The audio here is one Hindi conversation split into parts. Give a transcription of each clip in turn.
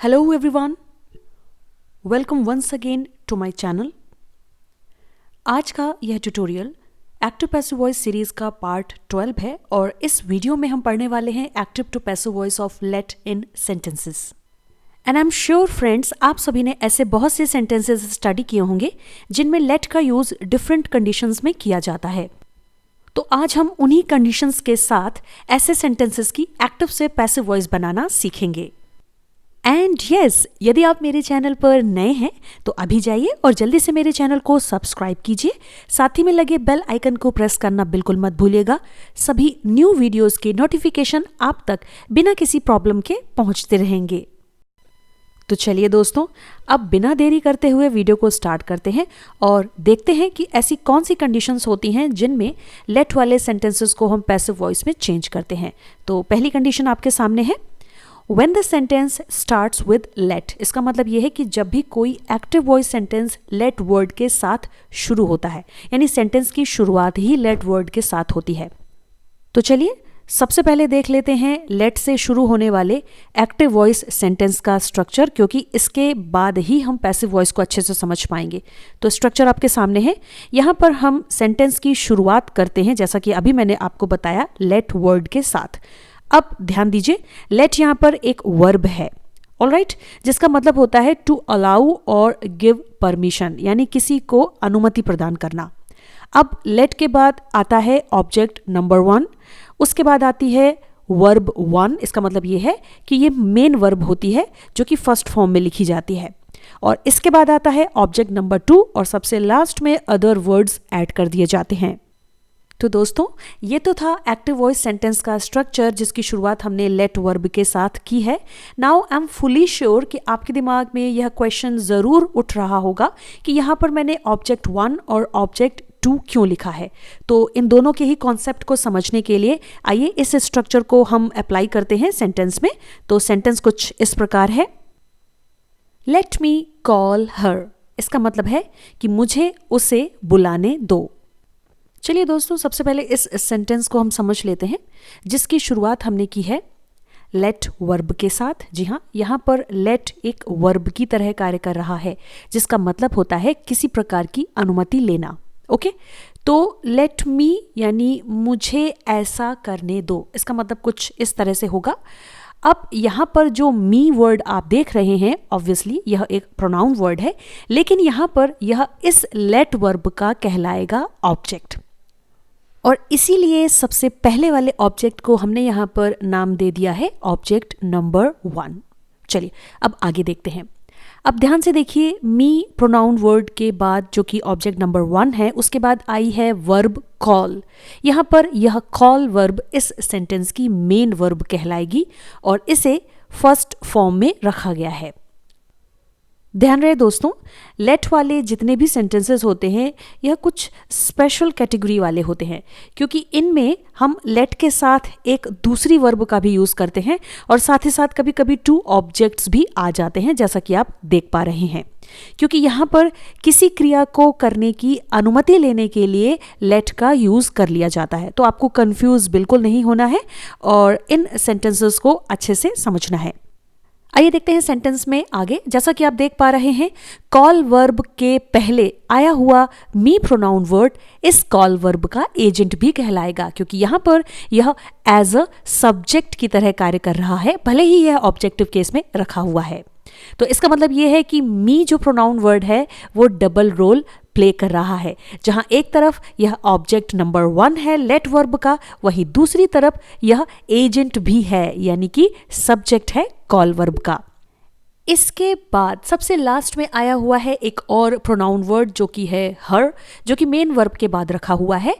Hello everyone, welcome once again to my channel। आज का यह tutorial active passive voice series का पार्ट 12 है और इस वीडियो में हम पढ़ने वाले हैं active to passive voice of let in sentences. And I am sure friends, आप सभी ने ऐसे बहुत से सेंटेंसेस स्टडी किए होंगे जिनमें लेट का यूज डिफरेंट कंडीशंस में किया जाता है। तो आज हम उन्हीं कंडीशंस के साथ ऐसे सेंटेंसेस की एक्टिव से पैसिव वॉइस बनाना सीखेंगे। एंड यस, यदि आप मेरे चैनल पर नए हैं तो अभी जाइए और जल्दी से मेरे चैनल को सब्सक्राइब कीजिए। साथ ही में लगे बेल आइकन को प्रेस करना बिल्कुल मत भूलिएगा। सभी न्यू वीडियोस के नोटिफिकेशन आप तक बिना किसी प्रॉब्लम के पहुंचते रहेंगे। तो चलिए दोस्तों, अब बिना देरी करते हुए वीडियो को स्टार्ट करते हैं और देखते हैं कि ऐसी कौन सी कंडीशंस होती हैं जिनमें लेट वाले सेंटेंसेस को हम पैसिव वॉइस में चेंज करते हैं। तो पहली कंडीशन आपके सामने है, When the sentence starts with let। इसका मतलब यह है कि जब भी कोई active voice sentence let word के साथ शुरू होता है, यानी सेंटेंस की शुरुआत ही let वर्ड के साथ होती है। तो चलिए सबसे पहले देख लेते हैं let से शुरू होने वाले एक्टिव वॉइस सेंटेंस का स्ट्रक्चर, क्योंकि इसके बाद ही हम पैसिव वॉइस को अच्छे से समझ पाएंगे। तो स्ट्रक्चर आपके सामने है। यहाँ पर हम सेंटेंस की शुरुआत करते हैं जैसा कि अभी मैंने आपको बताया let वर्ड के साथ। अब ध्यान दीजिए, लेट यहां पर एक वर्ब है, ऑलराइट, जिसका मतलब होता है टू अलाउ और गिव परमिशन, यानी किसी को अनुमति प्रदान करना। अब लेट के बाद आता है ऑब्जेक्ट नंबर 1, उसके बाद आती है वर्ब 1। इसका मतलब ये है कि ये मेन वर्ब होती है जो कि फर्स्ट फॉर्म में लिखी जाती है, और इसके बाद आता है ऑब्जेक्ट नंबर 2 और सबसे लास्ट में अदर वर्ड्स ऐड कर दिए जाते हैं। तो दोस्तों, ये तो था एक्टिव वॉइस सेंटेंस का स्ट्रक्चर जिसकी शुरुआत हमने लेट वर्ब के साथ की है। Now I am fully sure कि आपके दिमाग में यह क्वेश्चन जरूर उठ रहा होगा कि यहाँ पर मैंने ऑब्जेक्ट 1 और ऑब्जेक्ट 2 क्यों लिखा है। तो इन दोनों के ही कॉन्सेप्ट को समझने के लिए आइए इस स्ट्रक्चर को हम अप्लाई करते हैं सेंटेंस में। तो सेंटेंस कुछ इस प्रकार है, लेट मी कॉल हर। इसका मतलब है कि मुझे उसे बुलाने दो। चलिए दोस्तों, सबसे पहले इस सेंटेंस को हम समझ लेते हैं जिसकी शुरुआत हमने की है लेट वर्ब के साथ। जी हाँ, यहाँ पर लेट एक वर्ब की तरह कार्य कर रहा है, जिसका मतलब होता है किसी प्रकार की अनुमति लेना। ओके, तो लेट मी यानी मुझे ऐसा करने दो। इसका मतलब कुछ इस तरह से होगा। अब यहाँ पर जो मी वर्ड आप देख रहे हैं, ऑब्वियसली यह एक प्रोनाउन वर्ड है, लेकिन यहाँ पर यह इस लेट वर्ब का कहलाएगा ऑब्जेक्ट, और इसीलिए सबसे पहले वाले ऑब्जेक्ट को हमने यहाँ पर नाम दे दिया है ऑब्जेक्ट नंबर 1। चलिए अब आगे देखते हैं। अब ध्यान से देखिए, मी प्रोनाउन वर्ड के बाद जो कि ऑब्जेक्ट नंबर 1 है, उसके बाद आई है वर्ब कॉल। यहाँ पर यह कॉल वर्ब इस सेंटेंस की मेन वर्ब कहलाएगी और इसे फर्स्ट फॉर्म में रखा गया है। ध्यान रहे दोस्तों, लेट वाले जितने भी सेंटेंसेस होते हैं यह कुछ स्पेशल कैटेगरी वाले होते हैं, क्योंकि इनमें हम लेट के साथ एक दूसरी वर्ब का भी यूज़ करते हैं और साथ ही साथ कभी कभी 2 ऑब्जेक्ट्स भी आ जाते हैं, जैसा कि आप देख पा रहे हैं। क्योंकि यहाँ पर किसी क्रिया को करने की अनुमति लेने के लिए लेट का यूज़ कर लिया जाता है। तो आपको कंफ्यूज बिल्कुल नहीं होना है और इन सेंटेंसेस को अच्छे से समझना है। आइए देखते हैं सेंटेंस में आगे। जैसा कि आप देख पा रहे हैं, कॉल वर्ब के पहले आया हुआ मी प्रोनाउन वर्ड इस कॉल वर्ब का एजेंट भी कहलाएगा, क्योंकि यहाँ पर यह एज अ सब्जेक्ट की तरह कार्य कर रहा है, भले ही यह ऑब्जेक्टिव केस में रखा हुआ है। तो इसका मतलब यह है कि मी जो प्रोनाउन वर्ड है वो डबल रोल प्ले कर रहा है। जहां एक तरफ यह ऑब्जेक्ट नंबर 1 है लेट वर्ब का, वहीं दूसरी तरफ यह एजेंट भी है, यानी कि सब्जेक्ट है कॉल वर्ब का। इसके बाद सबसे लास्ट में आया हुआ है एक और प्रोनाउन वर्ड जो कि है हर, जो कि मेन वर्ब के बाद रखा हुआ है।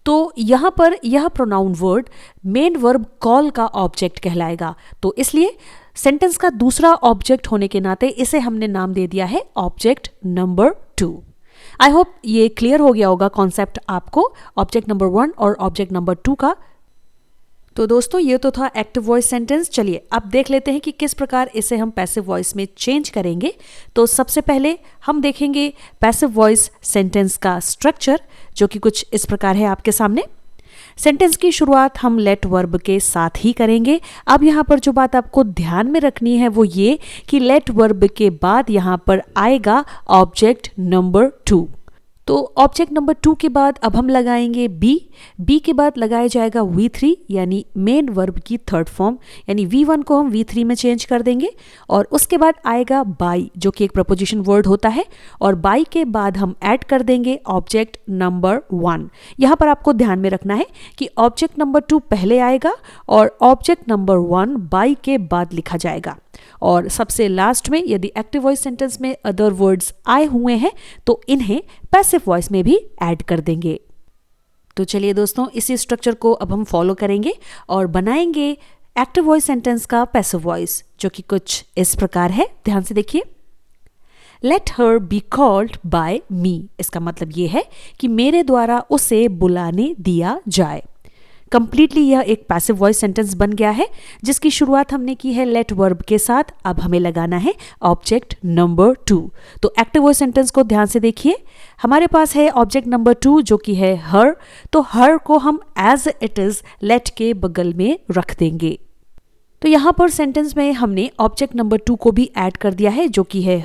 तो यहां पर यह pronoun word main verb call का ऑब्जेक्ट कहलाएगा। तो इसलिए सेंटेंस का दूसरा ऑब्जेक्ट होने के नाते इसे हमने नाम दे दिया है ऑब्जेक्ट नंबर 2। आई होप ये क्लियर हो गया होगा कॉन्सेप्ट आपको ऑब्जेक्ट नंबर 1 और ऑब्जेक्ट नंबर 2 का। तो दोस्तों, ये तो था एक्टिव वॉइस सेंटेंस। चलिए अब देख लेते हैं कि किस प्रकार इसे हम पैसिव वॉइस में चेंज करेंगे। तो सबसे पहले हम देखेंगे पैसिव वॉइस सेंटेंस का स्ट्रक्चर, जो कि कुछ इस प्रकार है आपके सामने। सेंटेंस की शुरुआत हम लेट वर्ब के साथ ही करेंगे। अब यहाँ पर जो बात आपको ध्यान में रखनी है वो ये कि लेट वर्ब के बाद यहाँ पर आएगा ऑब्जेक्ट नंबर 2। तो ऑब्जेक्ट नंबर 2 के बाद अब हम लगाएंगे बी के बाद लगाया जाएगा V3 यानी मेन वर्ब की थर्ड फॉर्म, यानी V1 को हम V3 में चेंज कर देंगे। और उसके बाद आएगा बाई जो कि एक प्रपोजिशन वर्ड होता है, और बाई के बाद हम ऐड कर देंगे ऑब्जेक्ट नंबर 1। यहाँ पर आपको ध्यान में रखना है कि ऑब्जेक्ट नंबर 2 पहले आएगा और ऑब्जेक्ट नंबर 1 बाई के बाद लिखा जाएगा। और सबसे लास्ट में यदि एक्टिव वॉइस सेंटेंस में अदर वर्ड्स आए हुए हैं तो इन्हें पैसिव वॉइस में भी ऐड कर देंगे। तो चलिए दोस्तों, इसी स्ट्रक्चर को अब हम फॉलो करेंगे और बनाएंगे एक्टिव वॉइस सेंटेंस का पैसिव वॉइस, जो कि कुछ इस प्रकार है। ध्यान से देखिए। Let her be called by me, इसका मतलब यह है कि मेरे द्वारा उसे बुलाने दिया जाए। कंप्लीटली यह एक पैसिव वॉइस सेंटेंस बन गया है जिसकी शुरुआत हमने की है लेट वर्ब के साथ। अब हमें लगाना है ऑब्जेक्ट नंबर 2। तो एक्टिव वॉइस सेंटेंस को ध्यान से देखिए। हमारे पास है ऑब्जेक्ट नंबर 2 जो कि है हर। तो हर को हम एज इट इज लेट के बगल में रख देंगे। तो यहां पर सेंटेंस में हमने ऑब्जेक्ट नंबर 2 को भी ऐड कर दिया है जो कि है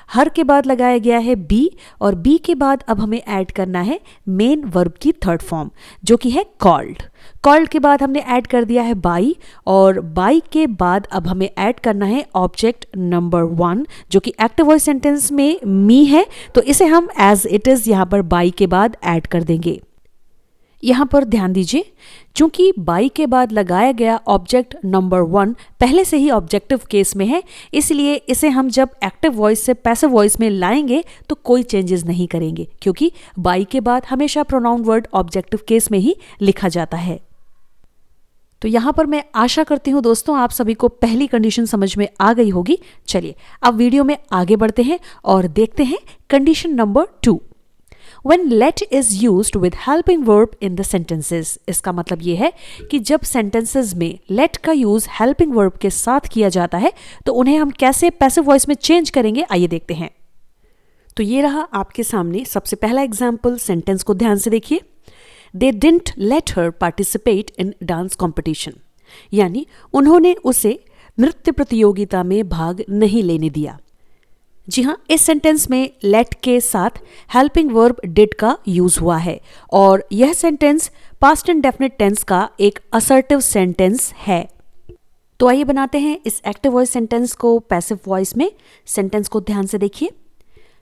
हर के बाद लगाया गया है बी, और बी के बाद अब हमें ऐड करना है मेन वर्ब की थर्ड फॉर्म जो कि है कॉल्ड के बाद हमने ऐड कर दिया है बाई, और बाई के बाद अब हमें ऐड करना है ऑब्जेक्ट नंबर 1 जो कि एक्टिव वॉइस सेंटेंस में मी है। तो इसे हम एज इट इज यहां पर बाई के बाद ऐड कर देंगे। यहां पर ध्यान दीजिए, चूंकि बाई के बाद लगाया गया ऑब्जेक्ट नंबर 1 पहले से ही ऑब्जेक्टिव केस में है, इसलिए इसे हम जब एक्टिव वॉइस से पैसिव वॉइस में लाएंगे तो कोई चेंजेस नहीं करेंगे, क्योंकि बाई के बाद हमेशा प्रोनाउन वर्ड ऑब्जेक्टिव केस में ही लिखा जाता है। तो यहां पर मैं आशा करती हूं दोस्तों आप सभी को पहली कंडीशन समझ में आ गई होगी। चलिए अब वीडियो में आगे बढ़ते हैं और देखते हैं condition number 2। When let is used with helping verb in the sentences, इसका मतलब ये है कि जब sentences में let का यूज helping verb के साथ किया जाता है तो उन्हें हम कैसे passive voice में चेंज करेंगे, आइए देखते हैं। तो ये रहा आपके सामने सबसे पहला एग्जाम्पल। सेंटेंस को ध्यान से देखिए। They didn't let her participate in dance competition, यानी उन्होंने उसे नृत्य प्रतियोगिता में भाग नहीं लेने दिया। जी हाँ, इस सेंटेंस में लेट के साथ हेल्पिंग वर्ब डिड का यूज हुआ है और यह सेंटेंस पास्ट इंडेफिनिट टेंस का एक असर्टिव सेंटेंस है। तो आइए बनाते हैं इस एक्टिव वॉइस सेंटेंस को पैसिव वॉइस में। सेंटेंस को ध्यान से देखिए।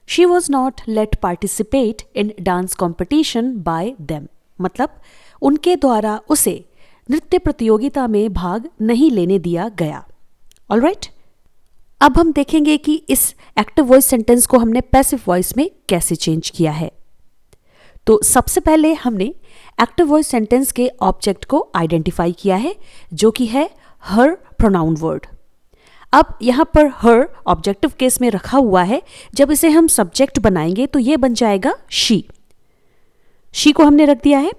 She was not let participate in dance competition bye them, मतलब उनके द्वारा उसे नृत्य प्रतियोगिता में भाग नहीं लेने दिया गया। ऑलराइट, अब हम देखेंगे कि इस एक्टिव वॉइस सेंटेंस को हमने पैसिव वॉइस में कैसे चेंज किया है। तो सबसे पहले हमने एक्टिव वॉइस सेंटेंस के ऑब्जेक्ट को आइडेंटिफाई किया है जो कि है हर प्रोनाउन वर्ड। अब यहां पर हर ऑब्जेक्टिव केस में रखा हुआ है। जब इसे हम सब्जेक्ट बनाएंगे तो यह बन जाएगा शी को हमने रख दिया है।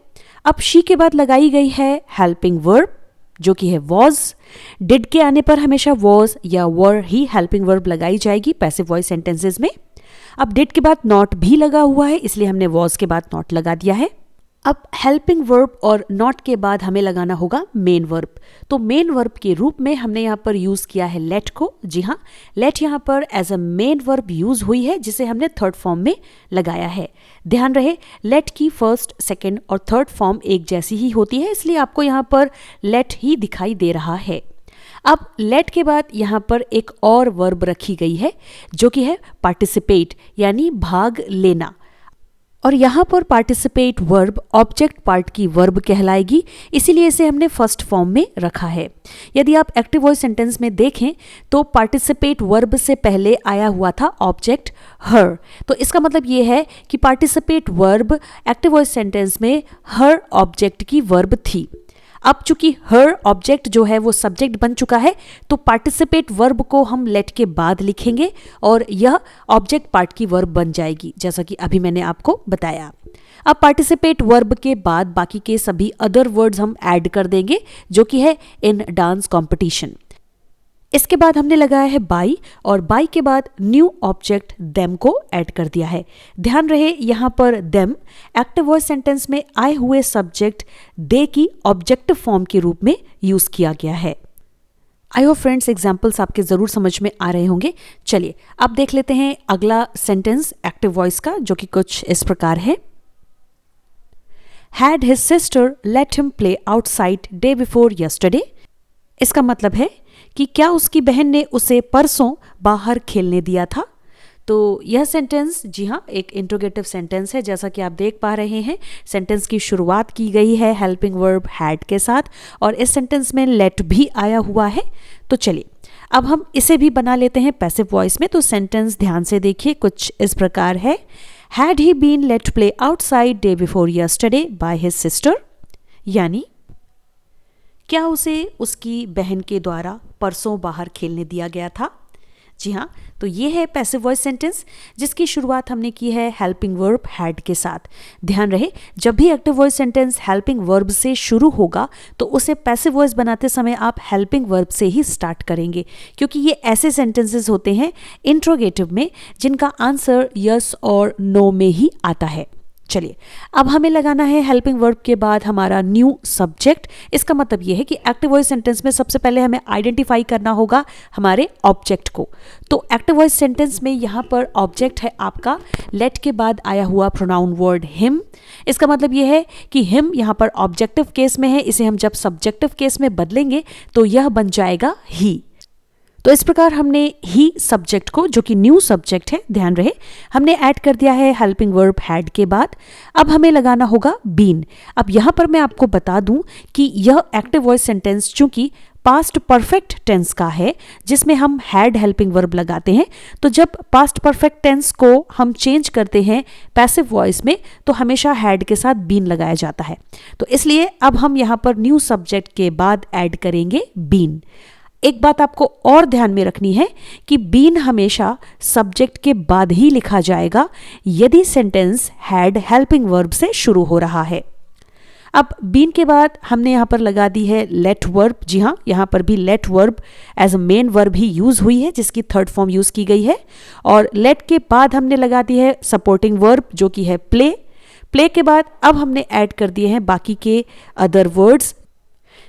अब शी के बाद लगाई गई है हेल्पिंग वर्ब जो कि है वॉज। डिड के आने पर हमेशा वॉज या वर ही हेल्पिंग वर्ब लगाई जाएगी पैसिव वॉइस सेंटेंसेस में। अब डिड के बाद नॉट भी लगा हुआ है, इसलिए हमने वॉज के बाद नॉट लगा दिया है। अब हेल्पिंग वर्ब और नॉट के बाद हमें लगाना होगा मेन वर्ब। तो मेन वर्ब के रूप में हमने यहाँ पर यूज किया है लेट को। जी हाँ, लेट यहाँ पर as a main verb use हुई है जिसे हमने थर्ड फॉर्म में लगाया है। ध्यान रहे, लेट की फर्स्ट, सेकेंड और थर्ड फॉर्म एक जैसी ही होती है, इसलिए आपको यहाँ पर लेट ही दिखाई दे रहा है। अब लेट के बाद यहाँ पर एक और वर्ब रखी गई है जो कि है पार्टिसिपेट, यानी भाग लेना। और यहाँ पर पार्टिसिपेट वर्ब ऑब्जेक्ट पार्ट की वर्ब कहलाएगी, इसीलिए इसे हमने फर्स्ट फॉर्म में रखा है। यदि आप एक्टिव वॉइस सेंटेंस में देखें तो पार्टिसिपेट वर्ब से पहले आया हुआ था ऑब्जेक्ट हर। तो इसका मतलब ये है कि participate verb active voice sentence में हर ऑब्जेक्ट की वर्ब थी। अब चूंकि हर ऑब्जेक्ट जो है वो सब्जेक्ट बन चुका है तो पार्टिसिपेट वर्ब को हम लेट के बाद लिखेंगे और यह ऑब्जेक्ट पार्ट की वर्ब बन जाएगी, जैसा कि अभी मैंने आपको बताया। अब पार्टिसिपेट वर्ब के बाद बाकी के सभी अदर वर्ड्स हम ऐड कर देंगे जो कि है इन डांस कॉम्पिटिशन। इसके बाद हमने लगाया है बाई और बाई के बाद न्यू ऑब्जेक्ट देम को ऐड कर दिया है। ध्यान रहे यहां per them active voice sentence में आए हुए सब्जेक्ट दे की ऑब्जेक्टिव फॉर्म के रूप में यूज किया गया है। आई होप फ्रेंड्स एग्जाम्पल्स आपके जरूर समझ में आ रहे होंगे। चलिए अब देख लेते हैं अगला सेंटेंस एक्टिव वॉइस का, जो कि कुछ इस प्रकार है। Had his sister let him play outside day before yesterday? इसका मतलब है कि क्या उसकी बहन ने उसे परसों बाहर खेलने दिया था। तो यह सेंटेंस जी हाँ एक इंट्रोगेटिव सेंटेंस है। जैसा कि आप देख पा रहे हैं सेंटेंस की शुरुआत की गई है हेल्पिंग वर्ब हैड के साथ और इस सेंटेंस में लेट भी आया हुआ है। तो चलिए अब हम इसे भी बना लेते हैं पैसिव वॉइस में। तो सेंटेंस ध्यान से देखिए, कुछ इस प्रकार है। Had he been let play outside day before yesterday by his sister? यानी क्या उसे उसकी बहन के द्वारा परसों बाहर खेलने दिया गया था। जी हाँ, तो ये है पैसिव वॉइस सेंटेंस जिसकी शुरुआत हमने की है हेल्पिंग वर्ब हैड के साथ। ध्यान रहे जब भी active voice sentence helping verb से शुरू होगा तो उसे पैसिव वॉइस बनाते समय आप हेल्पिंग वर्ब से ही स्टार्ट करेंगे, क्योंकि ये ऐसे सेंटेंसेस होते हैं इंट्रोगेटिव में जिनका आंसर यस और नो में ही आता है। चलिए अब हमें लगाना है हेल्पिंग वर्ब के बाद हमारा न्यू सब्जेक्ट। इसका मतलब यह है कि एक्टिव वॉइस सेंटेंस में सबसे पहले हमें आइडेंटिफाई करना होगा हमारे ऑब्जेक्ट को। तो एक्टिव वॉइस सेंटेंस में यहाँ पर ऑब्जेक्ट है आपका लेट के बाद आया हुआ प्रोनाउन वर्ड हिम। इसका मतलब यह है कि हिम यहाँ पर ऑब्जेक्टिव केस में है, इसे हम जब सब्जेक्टिव केस में बदलेंगे तो यह बन जाएगा ही। तो इस प्रकार हमने ही सब्जेक्ट को, जो कि न्यू सब्जेक्ट है, ध्यान रहे हमने ऐड कर दिया है हेल्पिंग वर्ब हैड के बाद। अब हमें लगाना होगा बीन। अब यहां पर मैं आपको बता दूं कि यह एक्टिव वॉइस सेंटेंस चूंकि पास्ट परफेक्ट टेंस का है जिसमें हम हैड हेल्पिंग वर्ब लगाते हैं, तो जब पास्ट परफेक्ट टेंस को हम चेंज करते हैं पैसिव वॉइस में तो हमेशा हैड के साथ बीन लगाया जाता है। तो इसलिए अब हम यहां पर न्यू सब्जेक्ट के बाद ऐड करेंगे बीन। एक बात आपको और ध्यान में रखनी है कि बीन हमेशा सब्जेक्ट के बाद ही लिखा जाएगा यदि सेंटेंस हैड हेल्पिंग वर्ब से शुरू हो रहा है। अब बीन के बाद हमने यहां पर लगा दी है लेट वर्ब। जी हां, यहां पर भी let verb as a main verb ही यूज हुई है जिसकी थर्ड फॉर्म यूज की गई है। और लेट के बाद हमने लगा दी है सपोर्टिंग वर्ब जो कि है प्ले। प्ले के बाद अब हमने ऐड कर दिए हैं बाकी के अदर वर्ड्स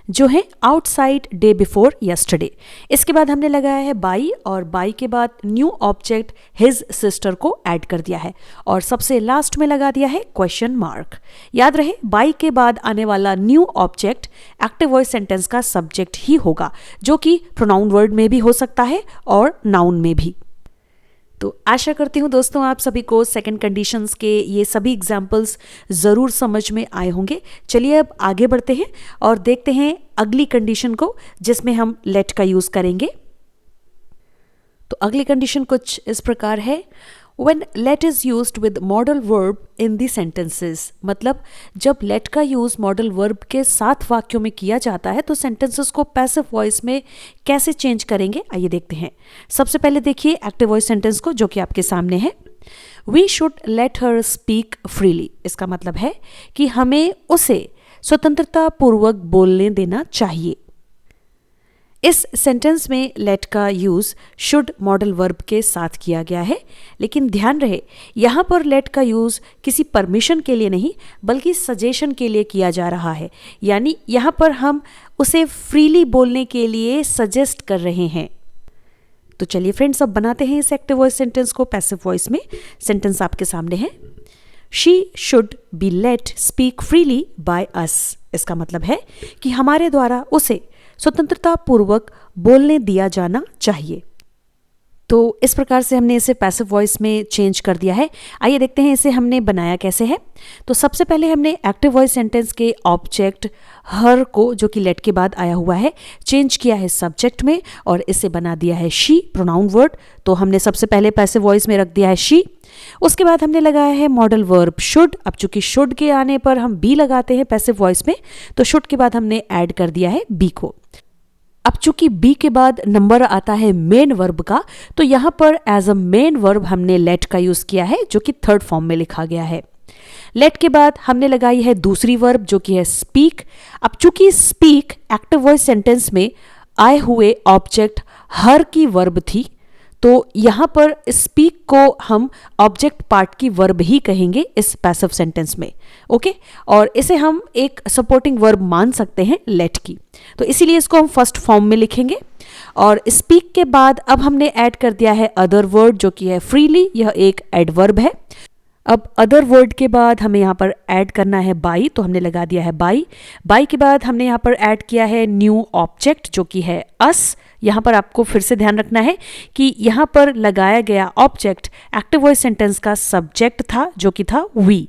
जो है आउटसाइड डे बिफोर यस्टरडे। इसके बाद हमने लगाया है बाई और बाई के बाद न्यू ऑब्जेक्ट हिज सिस्टर को ऐड कर दिया है और सबसे लास्ट में लगा दिया है क्वेश्चन मार्क। याद रहे बाई के बाद आने वाला new object active voice sentence का सब्जेक्ट ही होगा, जो कि प्रोनाउन वर्ड में भी हो सकता है और नाउन में भी। तो आशा करती हूँ दोस्तों आप सभी को सेकंड कंडीशंस के ये सभी एग्जाम्पल्स ज़रूर समझ में आए होंगे। चलिए अब आगे बढ़ते हैं और देखते हैं अगली कंडीशन को जिसमें हम लेट का यूज़ करेंगे। तो अगली कंडीशन कुछ इस प्रकार है। When let is used with modal verb in the sentences, मतलब जब let का यूज मॉडल वर्ब के साथ वाक्यों में किया जाता है तो सेंटेंसेस को पैसिव वॉइस में कैसे चेंज करेंगे, आइए देखते हैं। सबसे पहले देखिए एक्टिव वॉइस सेंटेंस को जो कि आपके सामने है। We should let her speak freely। इसका मतलब है कि हमें उसे स्वतंत्रता पूर्वक बोलने देना चाहिए। इस सेंटेंस में लेट का यूज शुड मॉडल वर्ब के साथ किया गया है, लेकिन ध्यान रहे यहां पर लेट का यूज किसी परमिशन के लिए नहीं बल्कि सजेशन के लिए किया जा रहा है। यानी यहां पर हम उसे फ्रीली बोलने के लिए सजेस्ट कर रहे हैं। तो चलिए फ्रेंड्स अब बनाते हैं इस एक्टिव वॉइस सेंटेंस को पैसिव वॉइस में। सेंटेंस आपके सामने है। She should be late speak freely by us. इसका मतलब है कि हमारे द्वारा उसे स्वतंत्रता पूर्वक बोलने दिया जाना चाहिए। तो इस प्रकार से हमने इसे पैसिव वॉइस में चेंज कर दिया है। आइए देखते हैं इसे हमने बनाया कैसे है। तो सबसे पहले हमने एक्टिव वॉइस सेंटेंस के ऑब्जेक्ट हर को, जो कि लेट के बाद आया हुआ है, चेंज किया है सब्जेक्ट में और इसे बना दिया है शी प्रोनाउन वर्ड। तो हमने सबसे पहले पैसिव वॉइस में रख दिया है शी। उसके बाद हमने लगाया है मॉडल वर्ब शुड। अब चूंकि शुड के आने पर हम बी लगाते हैं पैसिव वॉइस में, तो शुड के बाद हमने ऐड कर दिया है बी को। अब चूंकि बी के बाद नंबर आता है मेन वर्ब का, तो यहां पर एज अ मेन वर्ब हमने लेट का यूज किया है जो कि थर्ड फॉर्म में लिखा गया है। लेट के बाद हमने लगाई है दूसरी वर्ब जो कि है स्पीक। अब चूंकि स्पीक एक्टिव वॉइस सेंटेंस में आए हुए ऑब्जेक्ट हर की वर्ब थी, तो यहाँ पर स्पीक को हम ऑब्जेक्ट पार्ट की वर्ब ही कहेंगे इस पैसिव सेंटेंस में। ओके, और इसे हम एक सपोर्टिंग वर्ब मान सकते हैं लेट की, तो इसीलिए इसको हम फर्स्ट फॉर्म में लिखेंगे। और स्पीक के बाद अब हमने ऐड कर दिया है अदर वर्ड जो कि है फ्रीली, यह एक एडवर्ब है। अब अदर वर्ड के बाद हमें यहाँ पर ऐड करना है बाई, तो हमने लगा दिया है बाई। बाई के बाद हमने यहाँ पर ऐड किया है न्यू ऑब्जेक्ट जो कि है अस। यहाँ पर आपको फिर से ध्यान रखना है कि यहाँ पर लगाया गया ऑब्जेक्ट एक्टिव वॉइस सेंटेंस का सब्जेक्ट था जो कि था वी।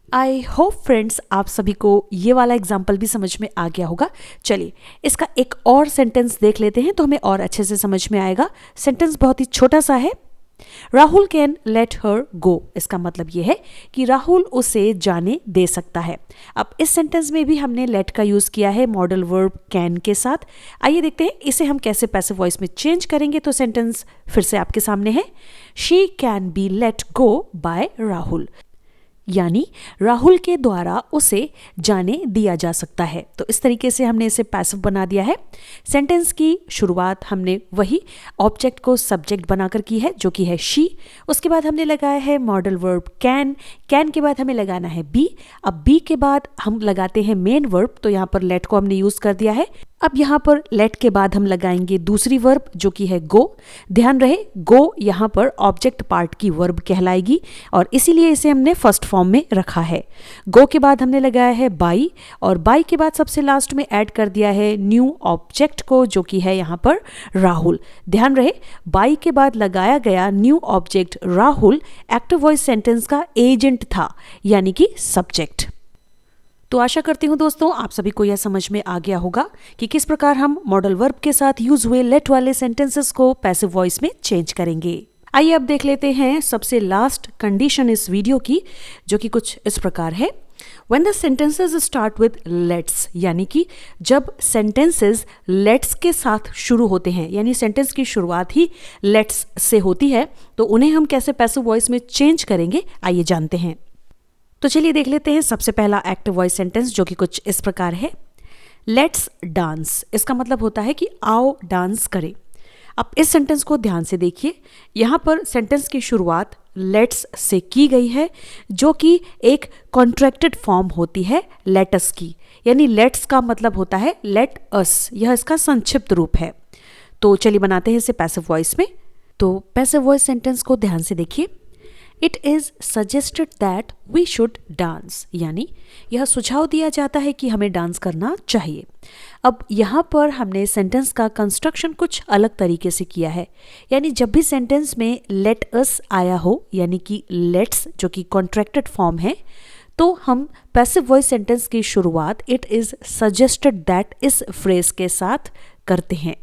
आई होप फ्रेंड्स आप सभी को ये वाला एग्जाम्पल भी समझ में आ गया होगा। चलिए इसका एक और सेंटेंस देख लेते हैं तो हमें और अच्छे से समझ में आएगा। सेंटेंस बहुत ही छोटा सा है। राहुल कैन लेट हर गो, इसका मतलब यह है कि राहुल उसे जाने दे सकता है। अब इस सेंटेंस में भी हमने लेट का यूज किया है मॉडल वर्ब कैन के साथ। आइए देखते हैं इसे हम कैसे पैसिव वॉइस में चेंज करेंगे। तो सेंटेंस फिर से आपके सामने है, she can be let go by Rahul, यानी राहुल के द्वारा उसे जाने दिया जा सकता है। तो इस तरीके से हमने इसे पैसिव बना दिया है। सेंटेंस की शुरुआत हमने वही ऑब्जेक्ट को सब्जेक्ट बनाकर की है जो कि है शी। उसके बाद हमने लगाया है मॉडल वर्ब कैन। कैन के बाद हमें लगाना है बी। अब बी के बाद हम लगाते हैं मेन वर्ब, तो यहाँ पर लेट को हमने यूज कर दिया है। अब यहाँ पर लेट के बाद हम लगाएंगे दूसरी वर्ब जो कि है गो। ध्यान रहे गो यहाँ पर ऑब्जेक्ट पार्ट की वर्ब कहलाएगी और इसीलिए इसे हमने फर्स्ट फॉर्म में रखा है। गो के बाद हमने लगाया है बाई और बाई के बाद सबसे लास्ट में ऐड कर दिया है न्यू ऑब्जेक्ट को जो कि है यहाँ पर राहुल। ध्यान रहे बाई के बाद लगाया गया new object Rahul active voice sentence का एजेंट था, यानी कि सब्जेक्ट। तो आशा करती हूँ दोस्तों आप सभी को यह समझ में आ गया होगा कि किस प्रकार हम मॉडल वर्ब के साथ यूज हुए लेट वाले सेंटेंसेस को पैसिव वॉइस में चेंज करेंगे। आइए अब देख लेते हैं सबसे लास्ट कंडीशन इस वीडियो की, जो कि कुछ इस प्रकार है। When the sentences start with let's, यानी कि जब सेंटेंसेस लेट्स के साथ शुरू होते हैं, यानी सेंटेंस की शुरुआत ही लेट्स से होती है, तो उन्हें हम कैसे पैसिव वॉइस में चेंज करेंगे आइए जानते हैं। तो चलिए देख लेते हैं सबसे पहला एक्टिव वॉइस सेंटेंस जो कि कुछ इस प्रकार है, लेट्स डांस। इसका मतलब होता है कि आओ डांस करें। अब इस सेंटेंस को ध्यान से देखिए, यहाँ पर सेंटेंस की शुरुआत लेट्स से की गई है जो कि एक कॉन्ट्रैक्टेड फॉर्म होती है लेटस की, यानी लेट्स का मतलब होता है लेट अस, यह इसका संक्षिप्त रूप है। तो चलिए बनाते हैं इसे पैसिव वॉइस में। तो पैसिव वॉइस सेंटेंस को ध्यान से देखिए, it is suggested that we should dance, यानी यह सुझाव दिया जाता है कि हमें डांस करना चाहिए। अब यहाँ पर हमने सेंटेंस का कंस्ट्रक्शन कुछ अलग तरीके से किया है, यानी जब भी सेंटेंस में लेट अस आया हो, यानी कि लेट्स जो कि कॉन्ट्रैक्टेड फॉर्म है, तो हम पैसिव वॉइस सेंटेंस की शुरुआत इट इज सजेस्टेड दैट इस फ्रेज के साथ करते हैं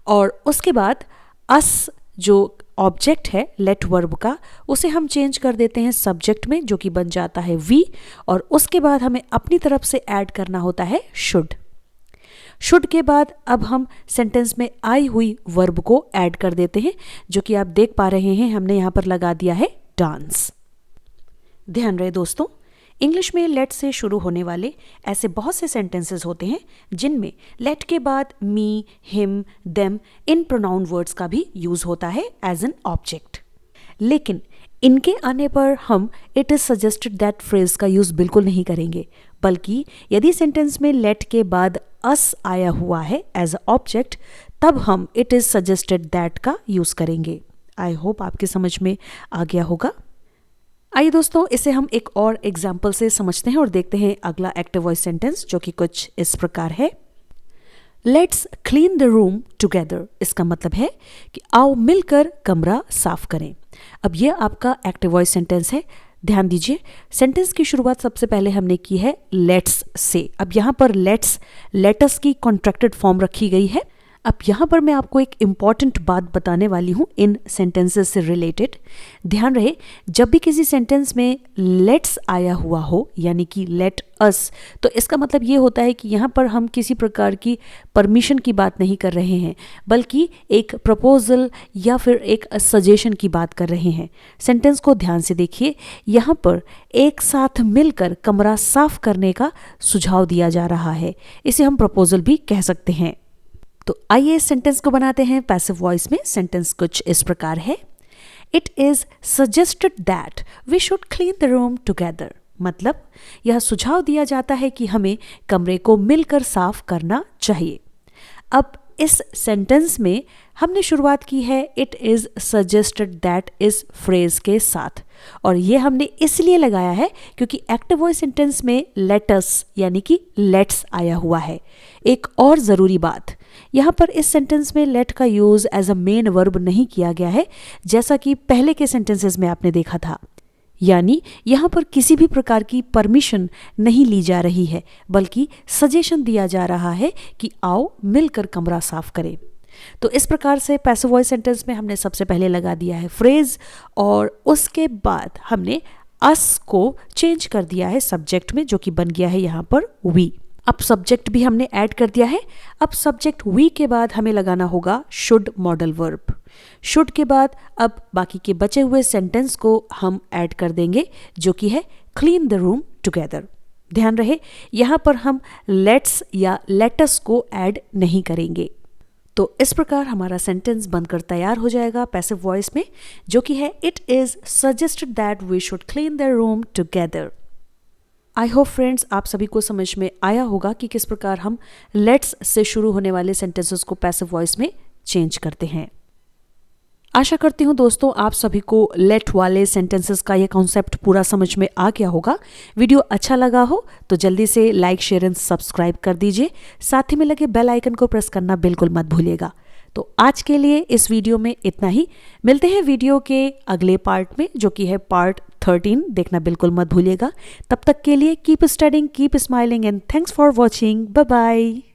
और उसके बाद अस जो ऑब्जेक्ट है लेट वर्ब का, उसे हम चेंज कर देते हैं सब्जेक्ट में जो कि बन जाता है वी, और उसके बाद हमें अपनी तरफ से ऐड करना होता है शुड। शुड के बाद अब हम सेंटेंस में आई हुई वर्ब को ऐड कर देते हैं जो कि आप देख पा रहे हैं हमने यहाँ पर लगा दिया है डांस। ध्यान रहे दोस्तों, इंग्लिश में लेट से शुरू होने वाले ऐसे बहुत से सेंटेंसेस होते हैं जिनमें लेट के बाद मी, हिम, देम इन प्रोनाउन वर्ड्स का भी यूज होता है एज एन ऑब्जेक्ट। लेकिन इनके आने पर हम it is suggested that phrase का यूज बिल्कुल नहीं करेंगे, बल्कि यदि सेंटेंस में लेट के बाद अस आया हुआ है एज ऑब्जेक्ट, तब हम इट इज सजेस्टेड दैट का यूज करेंगे। आई होप आपके समझ में आ गया होगा। आइए दोस्तों इसे हम एक और एग्जाम्पल से समझते हैं और देखते हैं अगला एक्टिव वॉइस सेंटेंस जो कि कुछ इस प्रकार है, let's clean the room together. इसका मतलब है कि आओ मिलकर कमरा साफ करें। अब यह आपका एक्टिव वॉइस सेंटेंस है। ध्यान दीजिए, सेंटेंस की शुरुआत सबसे पहले हमने की है लेट्स से। अब यहाँ पर लेट्स लेटस की कॉन्ट्रैक्टेड फॉर्म रखी गई है। अब यहाँ पर मैं आपको एक इम्पॉर्टेंट बात बताने वाली हूँ इन सेंटेंसेस से रिलेटेड। ध्यान रहे, जब भी किसी सेंटेंस में लेट्स आया हुआ हो, यानी कि लेट अस, तो इसका मतलब ये होता है कि यहाँ पर हम किसी प्रकार की परमिशन की बात नहीं कर रहे हैं, बल्कि एक प्रपोजल या फिर एक सजेशन की बात कर रहे हैं। सेंटेंस को ध्यान से देखिए, यहाँ पर एक साथ मिलकर कमरा साफ करने का सुझाव दिया जा रहा है। इसे हम प्रपोजल भी कह सकते हैं। तो आइए इस सेंटेंस को बनाते हैं पैसिव वॉइस में। सेंटेंस कुछ इस प्रकार है, it is suggested that we should clean the room together. मतलब यह सुझाव दिया जाता है कि हमें कमरे को मिलकर साफ करना चाहिए। अब इस सेंटेंस में हमने शुरुआत की है इट इज सजेस्टेड दैट इस फ्रेज के साथ, और ये हमने इसलिए लगाया है क्योंकि एक्टिव वॉइस सेंटेंस में लेटस यानी कि लेट्स आया हुआ है। एक और ज़रूरी बात, यहाँ पर इस सेंटेंस में लेट का use as a main verb नहीं किया गया है जैसा कि पहले के सेंटेंसेस में आपने देखा था। यानी यहाँ पर किसी भी प्रकार की परमिशन नहीं ली जा रही है, बल्कि सजेशन दिया जा रहा है कि आओ मिलकर कमरा साफ करें। तो इस प्रकार से पैसिव वॉइस सेंटेंस में हमने सबसे पहले लगा दिया है फ्रेज, और उसके बाद हमने अस को चेंज कर दिया है सब्जेक्ट में, जो कि बन गया है यहाँ पर वी। अब सब्जेक्ट भी हमने ऐड कर दिया है। अब सब्जेक्ट वी के बाद हमें लगाना होगा शुड मॉडल वर्ब। शुड के बाद अब बाकी के बचे हुए सेंटेंस को हम ऐड कर देंगे, जो कि है क्लीन द रूम टुगेदर। ध्यान रहे यहाँ पर हम लेट्स या लेटस को ऐड नहीं करेंगे। तो इस प्रकार हमारा सेंटेंस बनकर तैयार हो जाएगा पैसिव वॉइस में, जो कि है it is suggested that we should clean the room together. I hope friends आप सभी को समझ में आया होगा कि किस प्रकार हम लेट्स से शुरू होने वाले सेंटेंसेस को पैसिव वॉइस में चेंज करते हैं। आशा करती हूँ दोस्तों आप सभी को लेट वाले सेंटेंसेस का ये कॉन्सेप्ट पूरा समझ में आ गया होगा। वीडियो अच्छा लगा हो तो जल्दी से लाइक शेयर एंड सब्सक्राइब कर दीजिए। साथ ही में लगे बेल आइकन को प्रेस करना बिल्कुल मत भूलिएगा। तो आज के लिए इस वीडियो में इतना ही। मिलते हैं वीडियो के अगले पार्ट में, जो कि है पार्ट 13। देखना बिल्कुल मत भूलिएगा। तब तक के लिए keep studying, keep smiling and thanks for watching. Bye bye.